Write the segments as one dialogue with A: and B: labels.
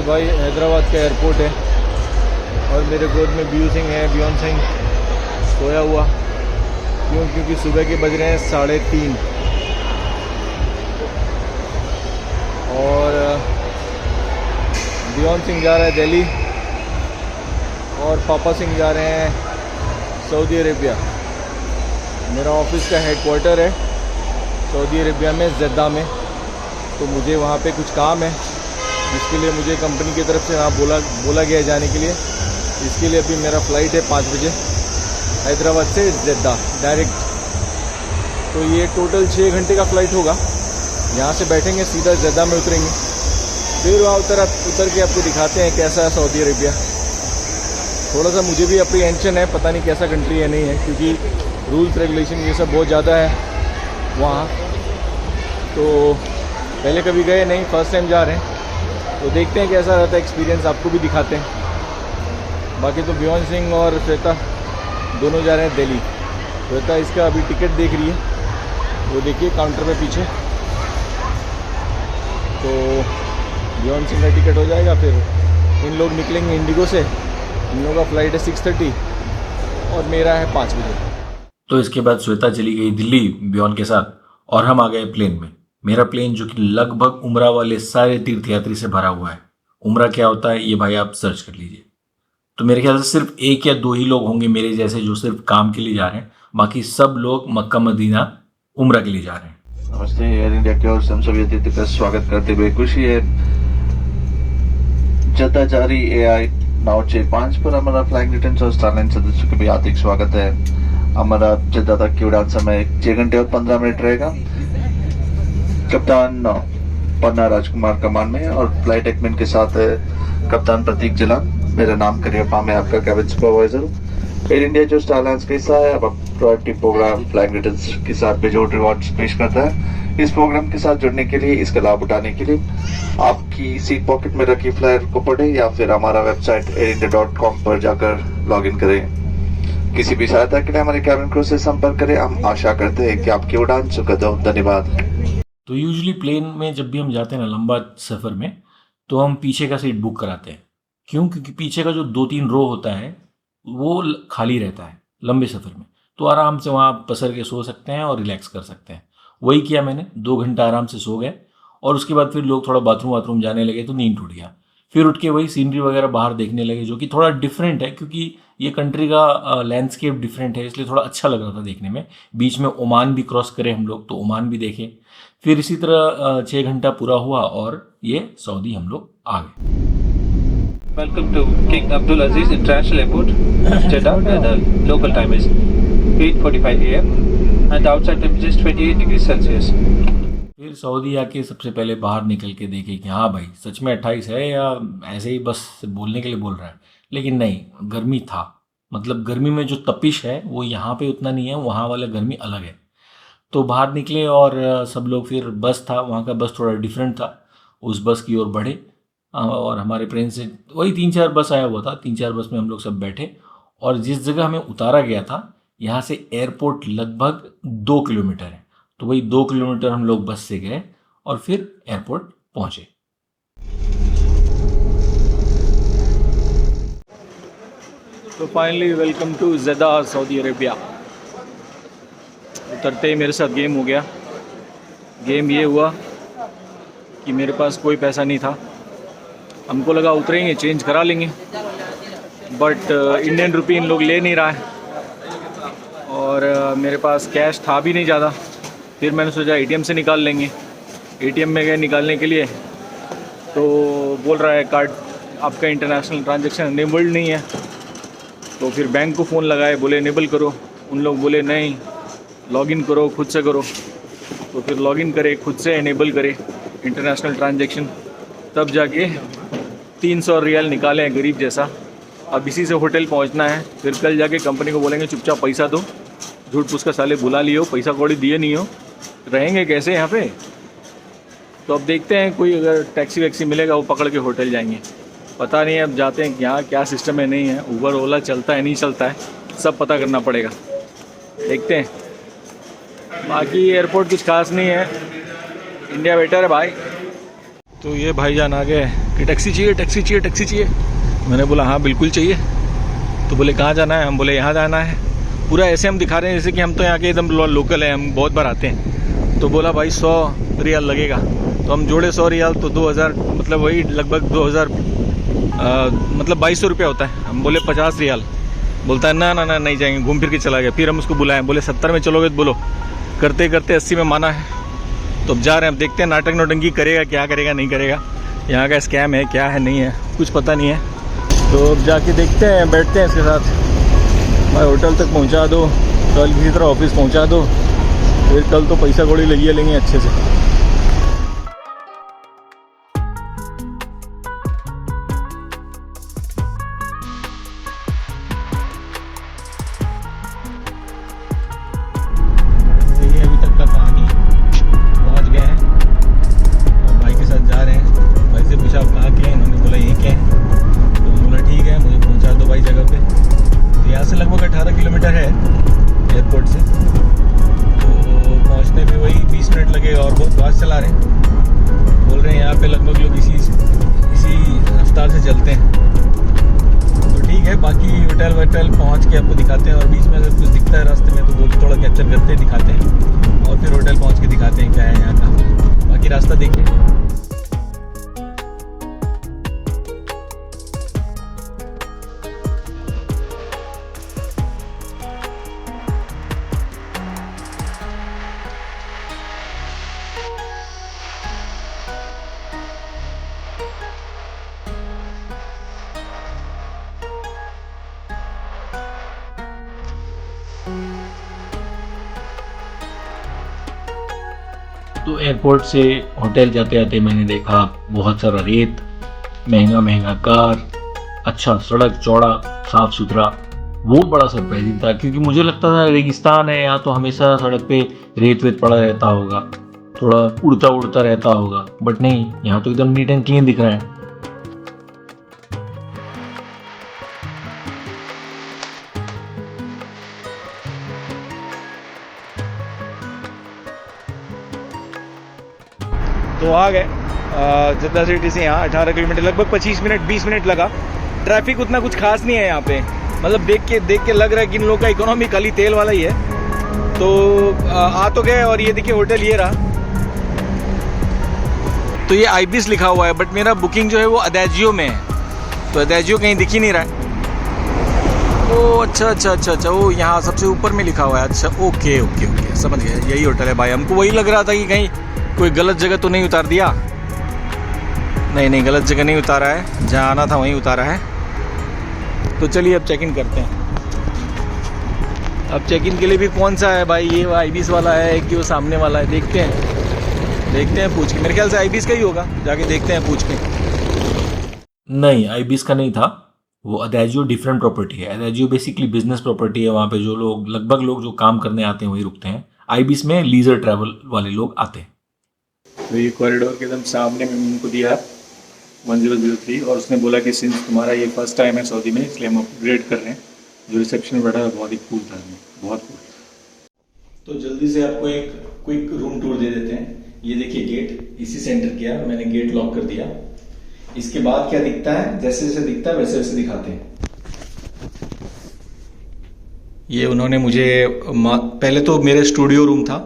A: भाई हैदराबाद का एयरपोर्ट है और मेरे गोद में बियू सिंह है, बियॉन सिंह सोया हुआ। क्योंकि सुबह के बज रहे हैं 3:30 और बियॉन सिंह जा रहा है दिल्ली और पापा सिंह जा रहे हैं सऊदी अरेबिया। मेरा ऑफिस का हेडक्वार्टर है सऊदी अरेबिया में, जद्दा में। तो मुझे वहाँ पे कुछ काम है जिसके लिए मुझे कंपनी की तरफ से वहाँ बोला गया है जाने के लिए। इसके लिए अभी मेरा फ़्लाइट है 5 बजे हैदराबाद से जद्दा डायरेक्ट। तो ये टोटल 6 घंटे का फ़्लाइट होगा। यहाँ से बैठेंगे सीधा जद्दा में उतरेंगे, फिर वहाँ उतर के आपको दिखाते हैं कैसा है सऊदी अरेबिया। थोड़ा सा मुझे भी अप्रीहेंशन है, पता नहीं कैसा कंट्री है नहीं है, क्योंकि रूल्स रेगुलेशन ये सब बहुत ज़्यादा है वहाँ। तो पहले कभी गए नहीं, फर्स्ट टाइम जा रहे हैं, तो देखते हैं कैसा रहता है एक्सपीरियंस, आपको भी दिखाते हैं। बाकी तो बियॉन सिंह और श्वेता दोनों जा रहे हैं दिल्ली। श्वेता इसका अभी टिकट देख रही है, वो देखिए काउंटर पे पीछे। तो बियॉन सिंह का टिकट हो जाएगा, फिर इन लोग निकलेंगे इंडिगो से। इन लोगों का फ़्लाइट है 6:30 और मेरा है 5 बजे।
B: तो इसके बाद श्वेता चली गई दिल्ली बियॉन के साथ और हम आ गए प्लेन में। मेरा प्लेन जो कि लगभग उम्रा वाले सारे तीर्थयात्री से भरा हुआ है। उम्रा क्या होता है ये भाई आप सर्च कर लीजिए। तो मेरे ख्याल से सिर्फ 1 या 2 ही लोग होंगे मेरे जैसे जो सिर्फ काम के लिए जा रहे हैं, बाकी सब लोग मक्का मदीना उम्रा के लिए जा रहे हैं।
C: नमस्ते, एयर इंडिया की ओर से हम सभी अतिथि का स्वागत करते हुए खुशी है जद्दा जारी AI 965 पर हमारा फ्लाइंग डिटेंस और स्टारलाइन सदस्यों के भी हार्दिक स्वागत है। हमारा जद्दा तक की उड़ान समय 6 घंटे और 15 मिनट रहेगा। कप्तान पन्ना राजकुमार कमान में और फ्लाइट एक्मिन के साथ कप्तान प्रतीक जलान। मेरा नाम करियप्पा, मैं आपका कैबिन सुपरवाइजर। एयर इंडिया जो स्टारलाइंस का हिस्सा है, अब प्रोएक्टिव प्रोग्राम फ्लाइंग डिटेंस के साथ बेजोड़ रिवॉर्ड्स पेश करता है। इस प्रोग्राम के साथ जुड़ने के लिए, इसका लाभ उठाने के लिए आपकी सीट पॉकेट में रखी फ्लायर को पढ़े या फिर हमारा वेबसाइट airindia.com पर जाकर लॉग इन करें। किसी भी सहायता के लिए हमारे कैबिन क्रू से संपर्क करें। हम आशा करते हैं कि आपकी उड़ान सुखद हो। धन्यवाद।
B: तो यूजुअली प्लेन में जब भी हम जाते हैं ना लंबा सफ़र में, तो हम पीछे का सीट बुक कराते हैं। क्यों? क्योंकि पीछे का जो 2-3 रो होता है वो खाली रहता है लंबे सफ़र में, तो आराम से वहाँ पसर के सो सकते हैं और रिलैक्स कर सकते हैं। वही किया मैंने, 2 घंटा आराम से सो गए और उसके बाद फिर लोग थोड़ा बाथरूम जाने लगे तो नींद टूट गया। फिर उठ के वही सीनरी वगैरह बाहर देखने लगे, जो कि थोड़ा डिफरेंट है क्योंकि ये कंट्री का लैंडस्केप डिफरेंट है, इसलिए थोड़ा अच्छा लग रहा था देखने में। बीच में ओमान भी क्रॉस करे हम लोग, तो ओमान भी देखे। फिर इसी तरह 6 घंटा पूरा हुआ और ये सऊदी हम लोग आ गए।
D: Welcome to King Abdul Aziz International Airport, Jeddah. The local time is 8:45 AM and the outside temperature is 28 degrees Celsius.
B: फिर सऊदी आके सबसे पहले बाहर निकल के देखे कि हाँ भाई सच में 28 है या ऐसे ही बस बोलने के लिए बोल रहा है। लेकिन नहीं, गर्मी था। मतलब गर्मी में जो तपिश है वो यहाँ पे उतना नहीं है, वहाँ वाला गर्मी अलग है। तो बाहर निकले और सब लोग, फिर बस था, वहाँ का बस थोड़ा डिफरेंट था, उस बस की ओर बढ़े। और हमारे प्लेन से वही 3-4 बस आया हुआ था, 3-4 बस में हम लोग सब बैठे। और जिस जगह हमें उतारा गया था यहाँ से एयरपोर्ट लगभग 2 किलोमीटर है, तो वही 2 किलोमीटर हम लोग बस से गए और फिर एयरपोर्ट पहुँचे।
A: तो finally welcome to Jeddah Saudi Arabia. उतरते ही मेरे साथ गेम हो गया। गेम ये हुआ कि मेरे पास कोई पैसा नहीं था। हमको लगा उतरेंगे चेंज करा लेंगे, बट इंडियन रुपी इन लोग ले नहीं रहा है और मेरे पास कैश था भी नहीं ज़्यादा। फिर मैंने सोचा ATM से निकाल लेंगे। ATM में गए निकालने के लिए तो बोल रहा है कार्ड आपका इंटरनेशनल ट्रांजैक्शन इनेबल्ड नहीं है। तो फिर बैंक को फ़ोन लगाए, बोले इनेबल करो। उन लोग बोले नहीं, लॉगिन करो, खुद से करो। तो फिर लॉगिन करे, खुद से इनेबल करे इंटरनेशनल ट्रांजैक्शन, तब जाके 300 रियाल निकाले हैं गरीब जैसा। अब इसी से होटल पहुंचना है, फिर कल जाके कंपनी को बोलेंगे चुपचाप पैसा दो। झूठ पूछ कर साले बुला लियो, पैसा कौड़ी दिए नहीं हो, रहेंगे कैसे यहाँ पे। तो अब देखते हैं, कोई अगर टैक्सी वैक्सी मिलेगा वो पकड़ के होटल जाएंगे। पता नहीं, अब जाते हैं यहाँ क्या सिस्टम है नहीं है, उबर ओला चलता है नहीं चलता है, सब पता करना पड़ेगा। देखते हैं। बाकी एयरपोर्ट कुछ खास नहीं है, इंडिया बेटर है भाई। तो ये भाईजान आ गए कि टैक्सी चाहिए, टैक्सी चाहिए, टैक्सी चाहिए। मैंने बोला हाँ बिल्कुल चाहिए। तो बोले कहाँ जाना है? हम बोले यहाँ जाना है। पूरा ऐसे हम दिखा रहे हैं जैसे कि हम तो यहाँ के एकदम लोकल हैं, हम बहुत बार आते हैं। तो बोला भाई 100 रियाल लगेगा। तो हम जोड़े 100 रियाल तो 2000, मतलब वही लगभग 2000 मतलब 2200 रुपया होता है। हम बोले 50 रियाल। बोलता है ना ना ना नहीं जाएंगे, घूम फिर के चला गया। फिर हम उसको बुलाएं, बोले 70 में चलोगे तो बोलो। करते करते 80 में माना है। तो अब जा रहे हैं, अब देखते हैं नाटक नौटंकी करेगा, क्या करेगा नहीं करेगा। यहाँ का स्कैम है क्या है नहीं है कुछ पता नहीं है। तो अब जाके देखते हैं, बैठते हैं इसके साथ। भाई होटल तक पहुँचा दो, कल किसी तरह ऑफिस पहुँचा दो, फिर कल तो पैसा कौड़ी लगिए लेंगे अच्छे से। अभी तक का कहानी, पहुँच गए हैं और भाई के साथ जा रहे हैं। भाई से पूछा आप कहाँ के हैं? इन्होंने बोला यहीं के हैं। तो बोला ठीक है, मुझे पहुँचा दो भाई जगह पे। तो यहाँ से लगभग 18 किलोमीटर है एयरपोर्ट से। तो पहुँचने में वही 20 मिनट लगेगा और बहुत फास्ट चला रहे हैं। बोल रहे हैं यहाँ पे लगभग लोग इसी रफ्तार से चलते हैं। तो ठीक है, बाकी होटल वोटल पहुँच के आपको दिखाते हैं और बीच में अगर कुछ दिखता है रास्ते में तो वो भी थोड़ा कैप्चर करते हैं, दिखाते हैं और फिर होटल पहुँच के दिखाते हैं क्या है यहाँ का। बाकी रास्ता देखिए।
B: तो एयरपोर्ट से होटल जाते जाते मैंने देखा बहुत सारा रेत, महंगा महंगा कार, अच्छा सड़क चौड़ा साफ सुथरा। वो बड़ा सरप्राइजिंग था क्योंकि मुझे लगता था रेगिस्तान है यहाँ तो हमेशा सड़क पे रेत वेत पड़ा रहता होगा, थोड़ा उड़ता उड़ता रहता होगा। बट नहीं, यहाँ तो एकदम नीट एंड क्लीन दिख रहा है।
A: तो आ गए जद्दा सिटी से यहाँ 18 किलोमीटर, लगभग 25 मिनट 20 मिनट लगा। ट्रैफिक उतना कुछ खास नहीं है यहाँ पे, मतलब देख के लग रहा है कि इन लोगों का इकोनॉमी खाली तेल वाला ही है। तो आ तो गए और ये देखिए होटल ये रहा। तो ये आइबिस लिखा हुआ है बट मेरा बुकिंग जो है वो अदैजियो में है। तो अदैजियो कहीं दिख ही नहीं रहा है। ओ अच्छा, वो यहाँ सबसे ऊपर में लिखा हुआ है। अच्छा ओके, समझ गए, यही होटल है भाई। हमको वही लग रहा था कि कहीं कोई गलत जगह तो नहीं उतार दिया। नहीं गलत जगह नहीं उतारा है, जहाँ आना था वहीं उतारा है। तो चलिए अब चेक इन करते हैं। अब चेक इन के लिए भी कौन सा है भाई, ये आइबिस वाला है कि वो सामने वाला है? देखते हैं पूछ के। मेरे ख्याल से आइबिस का ही होगा, जाके देखते हैं पूछ के।
B: नहीं, आइबिस का नहीं था, वो अदैजियो डिफरेंट प्रॉपर्टी है। अदैजियो बेसिकली बिजनेस प्रॉपर्टी है, वहाँ पे जो लोग लगभग लोग जो काम करने आते हैं वही रुकते हैं। आइबिस में लीजर ट्रैवल वाले लोग आते हैं।
A: तो ये कॉरिडोर के एकदम सामने में उनको दिया 1003 और उसने बोला कि सिंस तुम्हारा ये फर्स्ट टाइम है सऊदी में इसलिए हम अपग्रेड कर रहे हैं। जो रिसेप्शन बैठा है बहुत ही कूल था, बहुत कूल। तो जल्दी से आपको एक क्विक रूम टूर दे देते हैं। ये देखिए गेट, इसी से एंटर किया मैंने, गेट लॉक कर दिया। इसके बाद क्या दिखता है, जैसे जैसे दिखता है वैसे वैसे दिखाते हैं। ये उन्होंने मुझे पहले तो मेरे स्टूडियो रूम था,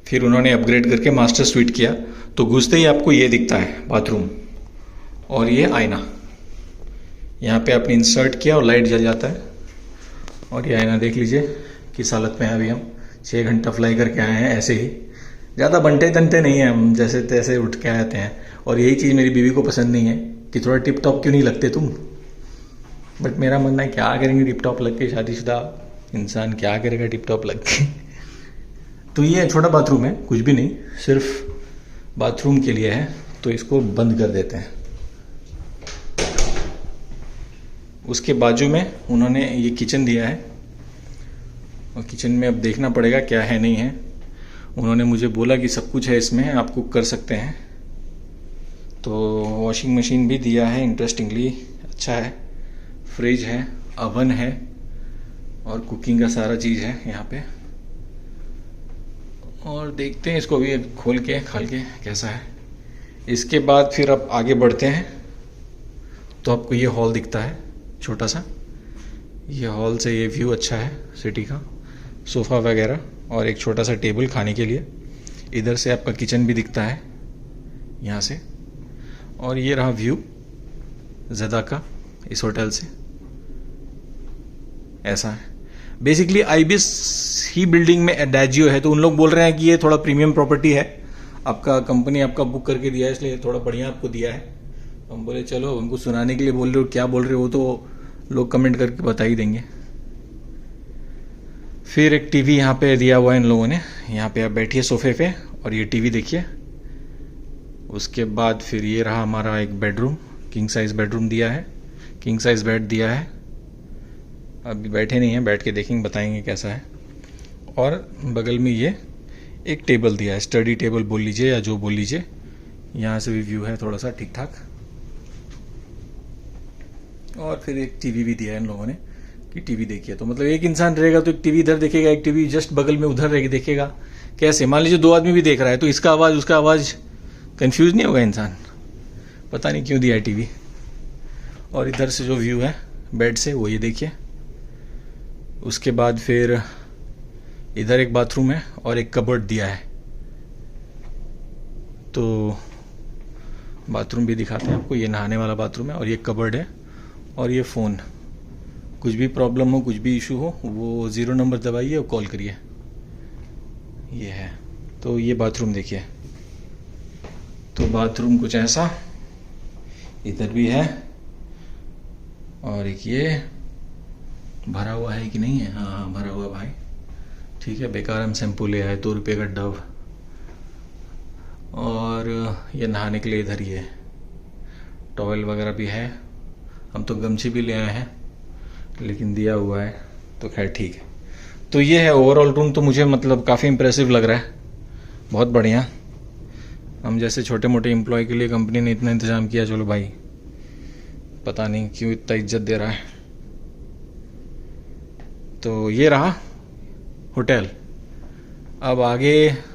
A: फिर उन्होंने अपग्रेड करके मास्टर स्वीट किया। तो घुसते ही आपको ये दिखता है बाथरूम और ये आईना। यहाँ पे आपने इंसर्ट किया और लाइट जल जाता है। और ये आईना देख लीजिए किस हालत में है। अभी हम 6 घंटा फ्लाई करके आए हैं ऐसे ही, ज़्यादा बनते तनते नहीं हैं हम, जैसे तैसे उठ के आते हैं। और यही चीज़ मेरी बीवी को पसंद नहीं है कि थोड़ा टिप टॉप क्यों नहीं लगते तुम। बट मेरा मानना है क्या करेंगे टिप टॉप लग के, शादीशुदा इंसान क्या करेगा टिप टॉप लग के। तो ये छोटा बाथरूम है, कुछ भी नहीं, सिर्फ बाथरूम के लिए है। तो इसको बंद कर देते हैं। उसके बाजू में उन्होंने ये किचन दिया है और किचन में अब देखना पड़ेगा क्या है नहीं है। उन्होंने मुझे बोला कि सब कुछ है इसमें, आप कुक कर सकते हैं। तो वॉशिंग मशीन भी दिया है, इंटरेस्टिंगली अच्छा है। फ्रिज है, अवन है और कुकिंग का सारा चीज़ है यहाँ पे। और देखते हैं इसको भी खोल के खाल के कैसा है। इसके बाद फिर आप आगे बढ़ते हैं तो आपको ये हॉल दिखता है छोटा सा। ये हॉल से ये व्यू अच्छा है सिटी का, सोफ़ा वगैरह और एक छोटा सा टेबल खाने के लिए। इधर से आपका किचन भी दिखता है यहाँ से। और ये रहा व्यू ज़दा का इस होटल से, ऐसा है। बेसिकली आईबिस ही बिल्डिंग में एडाजियो है, तो उन लोग बोल रहे हैं कि ये थोड़ा प्रीमियम प्रॉपर्टी है, आपका कंपनी आपका बुक करके दिया है इसलिए थोड़ा बढ़िया आपको दिया है। हम बोले चलो, हमको सुनाने के लिए बोल रहे हो, क्या बोल रहे हो वो तो लोग कमेंट करके बता ही देंगे। फिर एक टीवी यहाँ पे दिया हुआ है इन लोगों ने, यहाँ पे आप बैठिए सोफे पे और ये टीवी देखिए। उसके बाद फिर ये रहा हमारा एक बेडरूम, किंग साइज बेडरूम दिया है, किंग साइज बेड दिया है। अभी बैठे नहीं हैं, बैठ के देखेंगे, बताएंगे कैसा है। और बगल में ये एक टेबल दिया है, स्टडी टेबल बोल लीजिए या जो बोल लीजिए। यहाँ से भी व्यू है थोड़ा सा ठीक ठाक। और फिर एक टीवी भी दिया है इन लोगों ने कि टीवी देखिए। तो मतलब एक इंसान रहेगा तो एक टीवी इधर देखेगा, एक टीवी जस्ट बगल में उधर रहेगी देखेगा। कैसे, मान लीजिए 2 आदमी भी देख रहा है तो इसका आवाज़ उसका आवाज़ कंफ्यूज नहीं होगा इंसान, पता नहीं क्यों दिया है टीवी। और इधर से जो व्यू है बेड से वो ये देखिए। उसके बाद फिर इधर एक बाथरूम है और एक कबर्ड दिया है, तो बाथरूम भी दिखाते हैं आपको। ये नहाने वाला बाथरूम है और ये कबर्ड है। और ये फ़ोन, कुछ भी प्रॉब्लम हो, कुछ भी इशू हो, वो 0 नंबर दबाइए और कॉल करिए। ये है, तो ये बाथरूम देखिए। तो बाथरूम कुछ ऐसा, इधर भी है। और एक ये भरा हुआ है कि नहीं है, हाँ भरा हुआ भाई, ठीक है। बेकार हम शैम्पू ले आए 2 रुपये का डव। और ये नहाने के लिए इधर ही है, टॉवेल वगैरह भी है। हम तो गमछी भी ले आए हैं लेकिन दिया हुआ है, तो खैर ठीक है। तो ये है ओवरऑल रूम। तो मुझे मतलब काफ़ी इम्प्रेसिव लग रहा है, बहुत बढ़िया। हम जैसे छोटे मोटे एम्प्लॉय के लिए कंपनी ने इतना इंतज़ाम किया, चलो भाई, पता नहीं क्यों इतना इज्जत दे रहा है। तो ये रहा होटल। अब आगे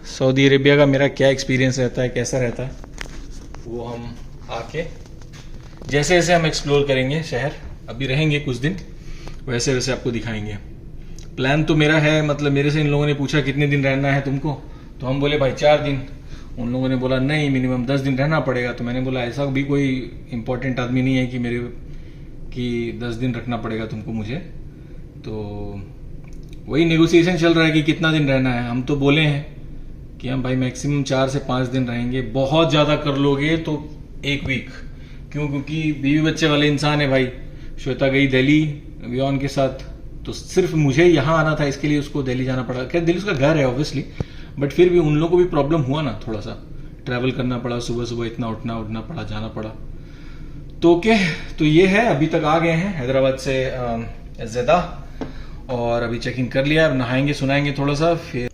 A: सऊदी अरेबिया का मेरा क्या एक्सपीरियंस रहता है, कैसा रहता है, वो हम आके जैसे जैसे हम एक्सप्लोर करेंगे शहर, अभी रहेंगे कुछ दिन, वैसे वैसे आपको दिखाएंगे। प्लान तो मेरा है, मतलब मेरे से इन लोगों ने पूछा कितने दिन रहना है तुमको, तो हम बोले भाई 4 दिन। उन लोगों ने बोला नहीं मिनिमम 10 दिन रहना पड़ेगा। तो मैंने बोला ऐसा भी कोई इम्पोर्टेंट आदमी नहीं है कि 10 दिन रखना पड़ेगा तुमको मुझे। तो वही नेगोशिएशन चल रहा है कि कितना दिन रहना है। हम तो बोले हैं कि हम भाई मैक्सिमम 4 से 5 दिन रहेंगे, बहुत ज़्यादा कर लोगे तो 1 वीक। क्यों? क्योंकि बीवी बच्चे वाले इंसान है भाई। श्वेता गई दिल्ली वियॉन के साथ, तो सिर्फ मुझे यहाँ आना था, इसके लिए उसको दिल्ली जाना पड़ा। खैर दिल्ली उसका घर है ऑब्वियसली, बट फिर भी उन लोगों को भी प्रॉब्लम हुआ ना, थोड़ा सा ट्रैवल करना पड़ा, सुबह सुबह इतना उठना पड़ा, जाना पड़ा। तो ओके, तो ये है, अभी तक आ गए हैं हैदराबाद से ज़दा, और अभी चेक इन कर लिया। अब नहाएंगे सुनाएंगे थोड़ा सा, फिर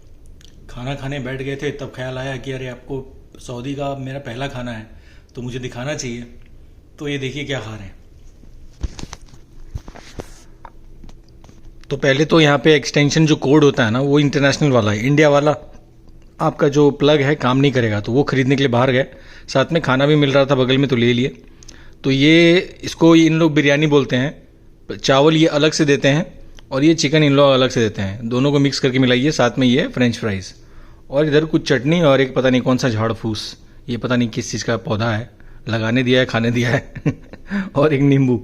A: खाना खाने बैठ गए थे। तब ख्याल आया कि अरे आपको सऊदी का मेरा पहला खाना है तो मुझे दिखाना चाहिए। तो ये देखिए क्या खा रहे हैं। तो पहले तो यहाँ पे एक्सटेंशन जो कोड होता है ना, वो इंटरनेशनल वाला है। इंडिया वाला आपका जो प्लग है काम नहीं करेगा, तो वो खरीदने के लिए बाहर गए। साथ में खाना भी मिल रहा था बगल में, तो ले लिए। तो ये इसको इन लोग बिरयानी बोलते हैं। चावल ये अलग से देते हैं और ये चिकन इन लोग अलग से देते हैं। दोनों को मिक्स करके मिलाइए। साथ में ये फ्रेंच फ्राइज और इधर कुछ चटनी और एक पता नहीं कौन सा झाड़ फूस, ये पता नहीं किस चीज़ का पौधा है, लगाने दिया है, खाने दिया है और एक नींबू।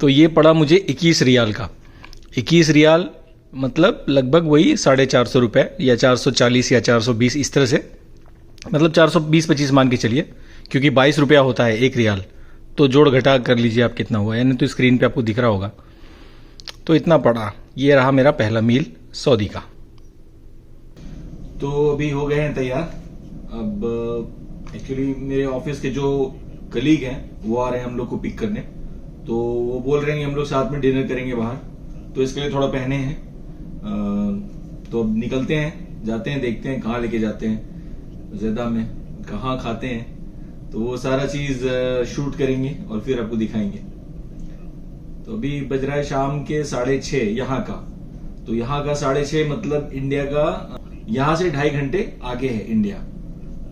A: तो ये पड़ा मुझे 21 रियाल का। 21 रियाल मतलब लगभग वही 450 रुपये या 440 या 420 इस तरह से, मतलब 420-25 मान के चलिए, क्योंकि 22 रुपया होता है 1 रियाल। तो जोड़ घटा कर लीजिए आप कितना हुआ, यानी तो स्क्रीन पे आपको दिख रहा होगा। तो इतना पड़ा। ये रहा मेरा पहला मील सऊदी का। तो अभी हो गए हैं तैयार। अब एक्चुअली मेरे ऑफिस के जो कलीग हैं वो आ रहे हैं हम लोग को पिक करने। तो वो बोल रहे हैं कि हम लोग साथ में डिनर करेंगे बाहर, तो इसके लिए थोड़ा पहने हैं। तो अब निकलते हैं, जाते हैं, देखते हैं कहाँ लेके जाते हैं, ज़दा में कहाँ खाते हैं। तो वो सारा चीज शूट करेंगे और फिर आपको दिखाएंगे। तो अभी बज रहा है शाम के 6:30 यहाँ का। तो यहाँ का 6:30 मतलब इंडिया का, यहाँ से 2.5 घंटे आगे है इंडिया।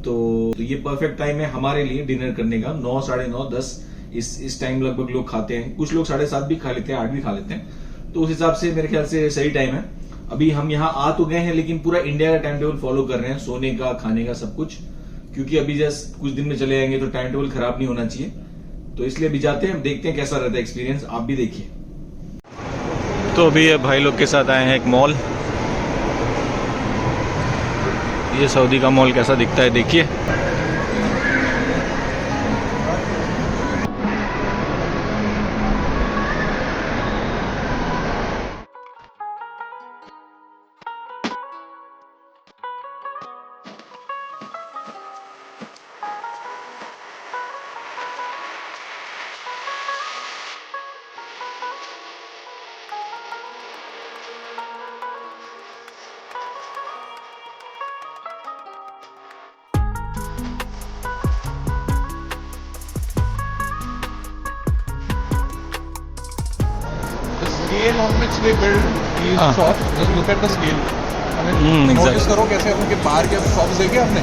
A: तो ये परफेक्ट टाइम है हमारे लिए डिनर करने का। 9, साढ़े 9, 10 इस टाइम लगभग लोग खाते हैं। कुछ लोग 7:30 भी खा लेते हैं, 8 भी खा लेते हैं। तो उस हिसाब से मेरे ख्याल से सही टाइम है। अभी हम यहाँ आ तो गए हैं, लेकिन पूरा इंडिया का टाइम टेबल फॉलो कर रहे हैं, सोने का, खाने का, सब कुछ। क्योंकि अभी जस्ट कुछ दिन में चले जाएंगे तो टाइम टेबल खराब नहीं होना चाहिए। तो इसलिए अभी जाते हैं, देखते हैं कैसा रहता है एक्सपीरियंस। आप भी देखिए। तो अभी भाई लोग के साथ आए हैं एक मॉल। ये सऊदी का मॉल कैसा दिखता है देखिए।
E: scale on which they build these shops, just look at the scale. I mean, notice करो कैसे उनके बाहर के शॉप्स देखे आपने?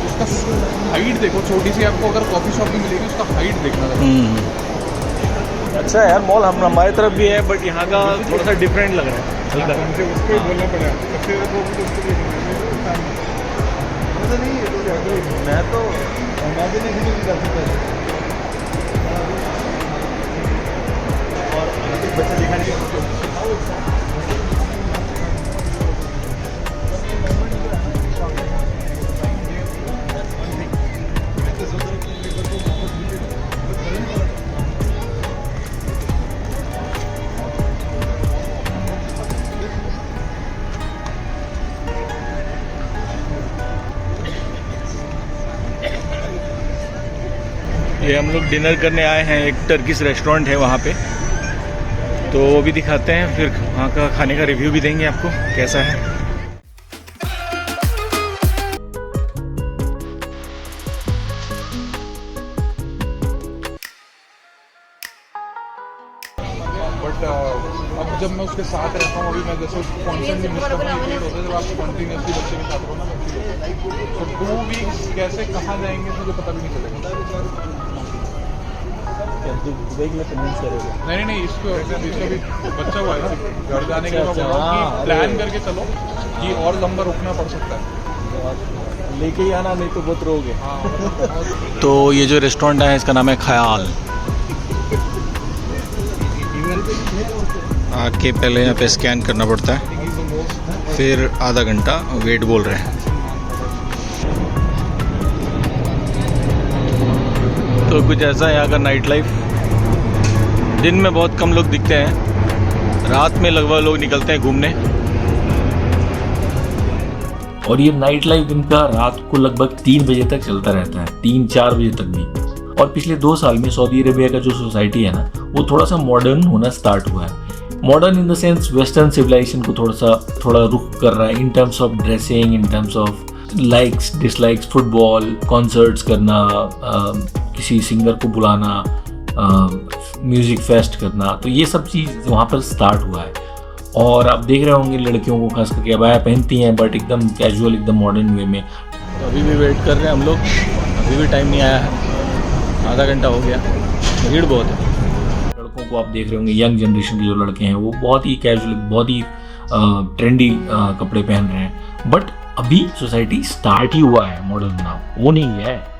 E: उसका हाइट देखो, छोटी सी आपको अगर कॉफी शॉप भी मिलेगी उसका हाइट देखना था।
A: अच्छा है यार मॉल, हमारे तरफ भी है, बट यहाँ का थोड़ा सा डिफरेंट लग रहा है।
E: मुझे उसको ही बोलना पड़ेगा, सबसे ज़्यादा प्रॉब्लम तो उसको नहीं। मैं तो इमेजिनेशन ही नहीं कर सकता। बच्चे दिखा नहीं
A: ये हम लोग डिनर करने आए हैं, एक टर्किश रेस्टोरेंट है वहाँ पे, तो वो भी दिखाते हैं, फिर वहाँ का खाने का रिव्यू भी देंगे आपको कैसा है।
E: बट अब जब मैं उसके साथ रहता हूँ, अभी मैं जैसे कॉन्स्टेंटली मिस करता हूँ, होता है जब आप कंटिन्यूसली बच्चे के साथ रहो ना, तो 2 वीक्स कैसे कहाँ जाएंगे मुझे पता भी नहीं चलेगा। नहीं इसको भी बच्चा हुआ है ना, घर जाने के बाद प्लान करके चलो कि और लंबा रुकना पड़ सकता है,
A: लेके ही आना, नहीं तो बहुत रोगे। तो ये जो रेस्टोरेंट है इसका नाम है ख्याल। आके पहले यहाँ पे स्कैन करना पड़ता है, फिर आधा घंटा वेट बोल रहे हैं। तो कुछ ऐसा है यहाँ का नाइट लाइफ। दिन में बहुत कम लोग दिखते हैं, रात में लगभग लोग निकलते हैं घूमने।
B: और ये नाइट लाइफ इनका रात को लगभग 3 बजे तक चलता रहता है, 3-4 बजे तक भी। और पिछले 2 साल में सऊदी अरेबिया का जो सोसाइटी है ना, वो थोड़ा सा मॉडर्न होना स्टार्ट हुआ है। Modern in the sense western civilization को थोड़ा रुख कर रहा है, in terms of dressing, in terms of likes dislikes, football, concerts करना, किसी सिंगर को बुलाना, म्यूज़िक फेस्ट करना, तो ये सब चीज़ वहाँ पर स्टार्ट हुआ है। और आप देख रहे होंगे लड़कियों को खास करके अबाया पहनती हैं, बट एकदम कैजुअल, एकदम मॉडर्न वे में।
A: तो अभी भी वेट कर रहे हैं हम लोग, अभी भी टाइम नहीं आया है, आधा घंटा हो गया, भीड़ बहुत है।
B: लड़कों को आप देख रहे होंगे, यंग जनरेशन के जो लड़के हैं वो बहुत ही कैजुअल, बहुत ही ट्रेंडी कपड़े पहन रहे हैं। बट अभी सोसाइटी स्टार्ट ही हुआ है मॉडर्न होना, वो नहीं है।